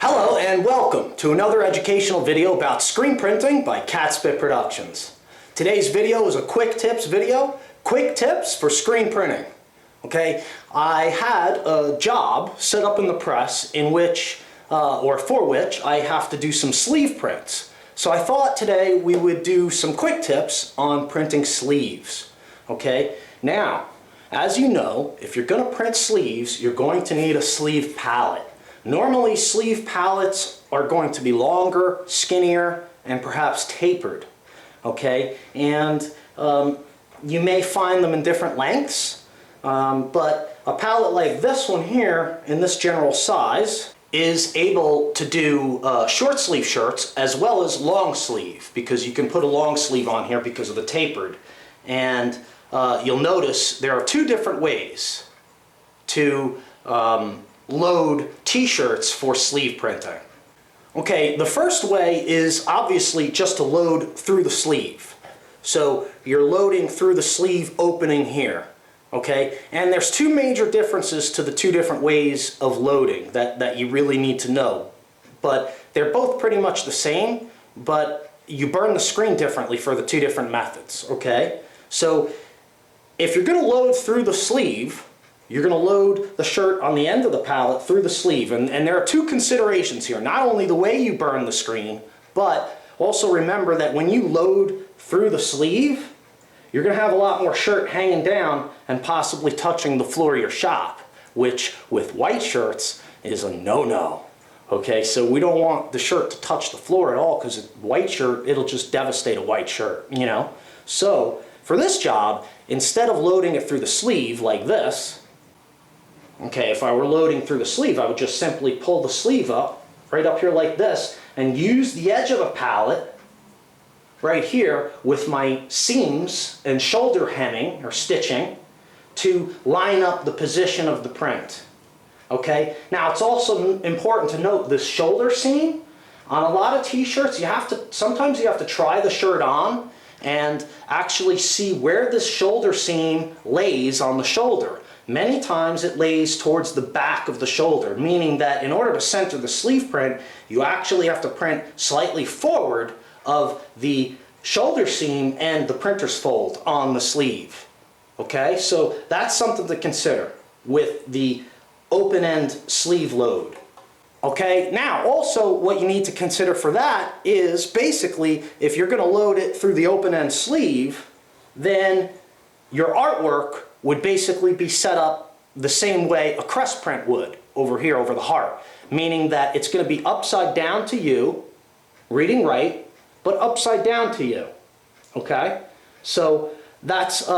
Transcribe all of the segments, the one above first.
Hello and welcome to another educational video about screen printing by Catspit Productions. Today's video is a quick tips video, quick tips for screen printing. Okay, I had a job set up in the press in which, for which I have to do some sleeve prints. So I thought today we would do some quick tips on printing sleeves. Okay, now, as you know, if you're going to print sleeves, you're going to need a sleeve pallet. Normally, sleeve pallets are going to be longer, skinnier, and perhaps tapered. Okay, and you may find them in different lengths, but a pallet like this one here, in this general size, is able to do short sleeve shirts as well as long sleeve, because you can put a long sleeve on here because of the tapered. And you'll notice there are two different ways to load t-shirts for sleeve printing. Okay, the first way is obviously just to load through the sleeve. So you're loading through the sleeve opening here. Okay, and there's two major differences to the two different ways of loading that you really need to know. But they're both pretty much the same, but you burn the screen differently for the two different methods. Okay, so if you're going to load through the sleeve, you're going to load the shirt on the end of the pallet through the sleeve. And there are two considerations here. Not only the way you burn the screen, but also remember that when you load through the sleeve, you're going to have a lot more shirt hanging down and possibly touching the floor of your shop, which with white shirts is a no-no. Okay, so we don't want the shirt to touch the floor at all, because white shirt, it'll just devastate a white shirt, you know. So for this job, instead of loading it through the sleeve like this, okay, if I were loading through the sleeve, I would just simply pull the sleeve up, right up here like this, and use the edge of the pallet right here with my seams and shoulder hemming or stitching to line up the position of the print. Okay, now it's also important to note this shoulder seam. On a lot of t-shirts, sometimes you have to try the shirt on and actually see where this shoulder seam lays on the shoulder. Many times it lays towards the back of the shoulder, meaning that in order to center the sleeve print, you actually have to print slightly forward of the shoulder seam and the printer's fold on the sleeve. Okay, so that's something to consider with the open-end sleeve load. Okay, now also what you need to consider for that is basically if you're going to load it through the open-end sleeve, then your artwork would basically be set up the same way a crest print would over here over the heart, meaning that it's going to be upside down to you, reading right, but upside down to you. Okay, so that's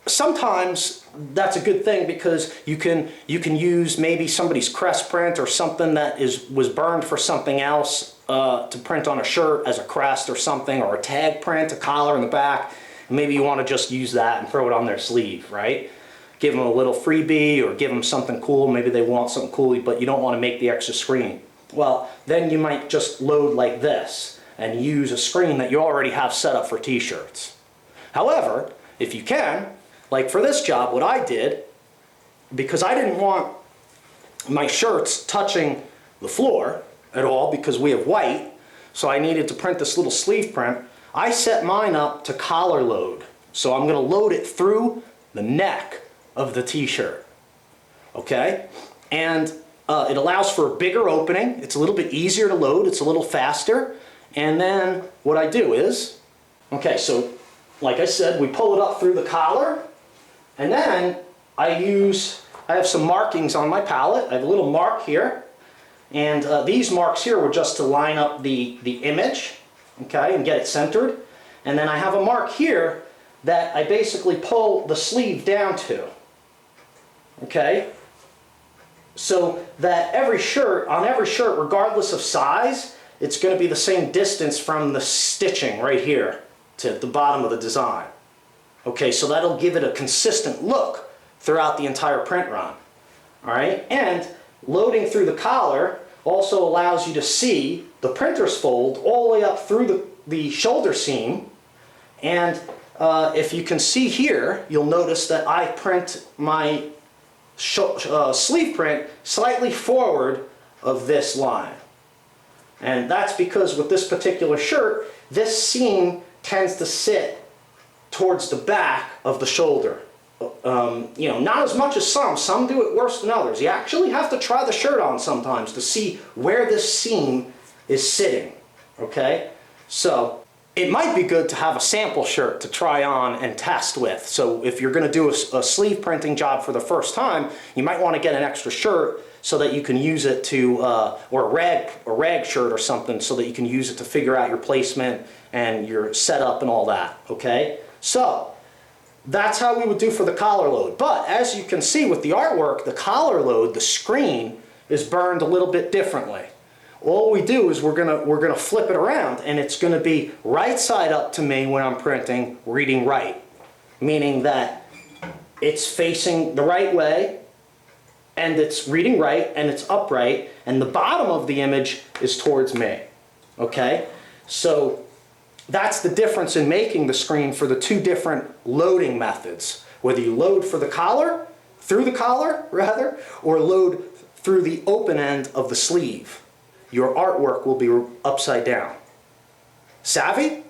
sometimes that's a good thing, because you can use maybe somebody's crest print or something that was burned for something else to print on a shirt as a crest or something, or a tag print, a collar in the back. Maybe you want to just use that and throw it on their sleeve, right? Give them a little freebie or give them something cool. Maybe they want something cool, but you don't want to make the extra screen. Well, then you might just load like this and use a screen that you already have set up for t-shirts. However, if you can, like for this job, what I did, because I didn't want my shirts touching the floor at all because we have white, so I needed to print this little sleeve print, I set mine up to collar load. So I'm going to load it through the neck of the t-shirt. Okay? And it allows for a bigger opening. It's a little bit easier to load. It's a little faster. And then what I do is, okay, so like I said, we pull it up through the collar. And then I have some markings on my pallet. I have a little mark here. And these marks here were just to line up the image. Okay, and get it centered. And then I have a mark here that I basically pull the sleeve down to. Okay, so that on every shirt, regardless of size, it's going to be the same distance from the stitching right here to the bottom of the design. Okay, so that'll give it a consistent look throughout the entire print run. All right, and loading through the collar also allows you to see the printer's fold all the way up through the shoulder seam. And if you can see here, you'll notice that I print my sleeve print slightly forward of this line. And that's because with this particular shirt, this seam tends to sit towards the back of the shoulder. You know, not as much as some. Some do it worse than others. You actually have to try the shirt on sometimes to see where this seam is sitting, okay? So it might be good to have a sample shirt to try on and test with. So if you're going to do a sleeve printing job for the first time, you might want to get an extra shirt so that you can use it to, or a rag shirt or something, so that you can use it to figure out your placement and your setup and all that, okay? So that's how we would do for the collar load. But as you can see with the artwork, the collar load, the screen, is burned a little bit differently. All we do is we're gonna flip it around, and it's gonna be right side up to me when I'm printing, reading right. Meaning that it's facing the right way, and it's reading right, and it's upright, and the bottom of the image is towards me, okay? So that's the difference in making the screen for the two different loading methods. Whether you load for the collar, through the collar, rather, or load through the open end of the sleeve. Your artwork will be upside down. Savvy?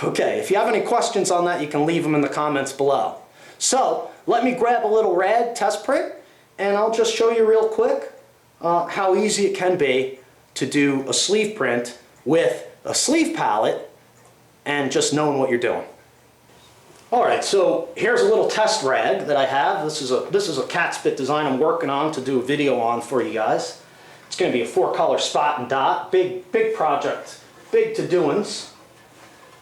Okay, if you have any questions on that, you can leave them in the comments below. So, let me grab a little rag test print, and I'll just show you real quick how easy it can be to do a sleeve print with a sleeve palette and just knowing what you're doing. Alright, so here's a little test rag that I have. This is a Catspit design I'm working on to do a video on for you guys. It's going to be a 4-color spot and dot. Big project. Big to-doings.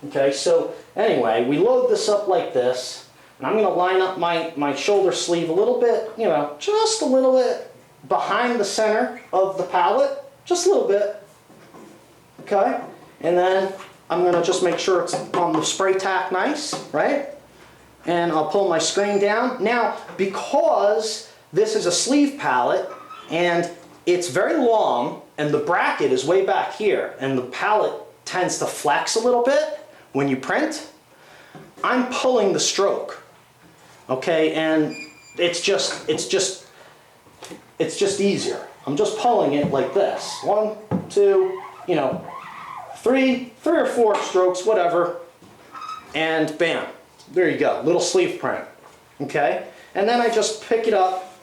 Okay, so anyway, we load this up like this. And I'm going to line up my shoulder sleeve a little bit, you know, just a little bit behind the center of the palette. Just a little bit. Okay? And then I'm going to just make sure it's on the spray tack nice, right? And I'll pull my screen down. Now, because this is a sleeve palette and it's very long and the bracket is way back here and the palette tends to flex a little bit when you print, I'm pulling the stroke. Okay, and it's just easier. I'm just pulling it like this. 1, 2, you know, three or 4 strokes, whatever, and bam, there you go, little sleeve print, okay? And then I just pick it up,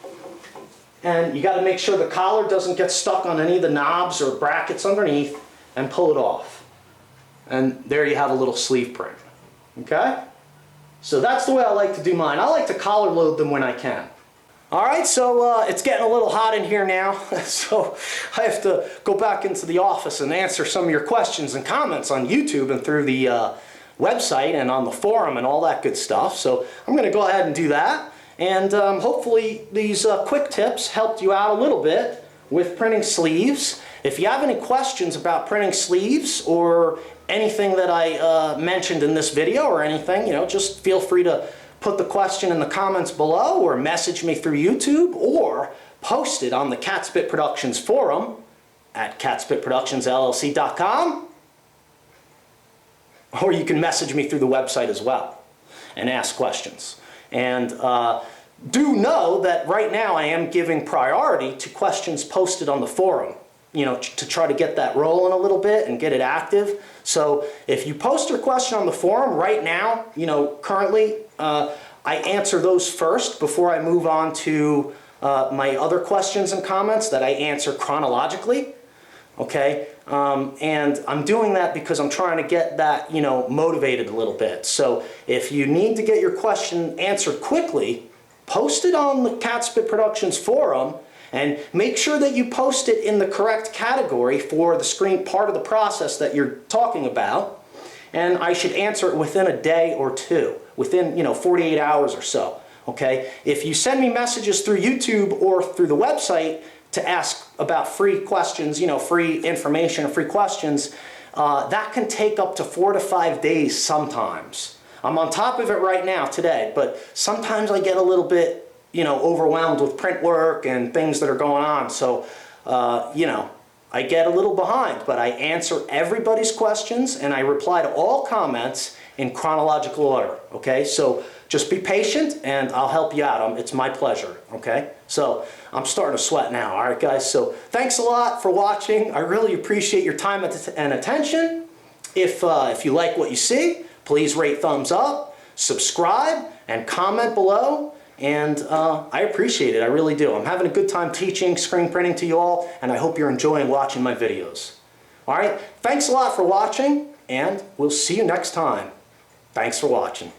and you got to make sure the collar doesn't get stuck on any of the knobs or brackets underneath, and pull it off. And there you have a little sleeve print, okay? So that's the way I like to do mine. I like to collar load them when I can. Alright, so it's getting a little hot in here now, so I have to go back into the office and answer some of your questions and comments on YouTube and through the website and on the forum and all that good stuff. So I'm going to go ahead and do that, and hopefully these quick tips helped you out a little bit with printing sleeves. If you have any questions about printing sleeves or anything that I mentioned in this video or anything, you know, just feel free to put the question in the comments below, or message me through YouTube, or post it on the Catspit Productions forum at catspitproductionsllc.com, or you can message me through the website as well and ask questions. And do know that right now I am giving priority to questions posted on the forum, you know, to try to get that rolling a little bit and get it active. So if you post your question on the forum right now, you know, currently, I answer those first before I move on to my other questions and comments that I answer chronologically. Okay, and I'm doing that because I'm trying to get that, you know, motivated a little bit. So if you need to get your question answered quickly, post it on the Catspit Productions forum, and make sure that you post it in the correct category for the screen part of the process that you're talking about. And I should answer it within a day or two, within, you know, 48 hours or so. Okay, if you send me messages through YouTube or through the website to ask about free questions, you know, free information or free questions, that can take up to 4 to 5 days sometimes. I'm on top of it right now today, but sometimes I get a little bit, you know, overwhelmed with print work and things that are going on. So, you know, I get a little behind, but I answer everybody's questions and I reply to all comments, in chronological order, okay? So just be patient and I'll help you out. It's my pleasure, okay? So I'm starting to sweat now, all right, guys? So thanks a lot for watching. I really appreciate your time and attention. If you like what you see, please rate thumbs up, subscribe, and comment below. And I appreciate it, I really do. I'm having a good time teaching screen printing to you all, and I hope you're enjoying watching my videos. All right, thanks a lot for watching, and we'll see you next time. Thanks for watching.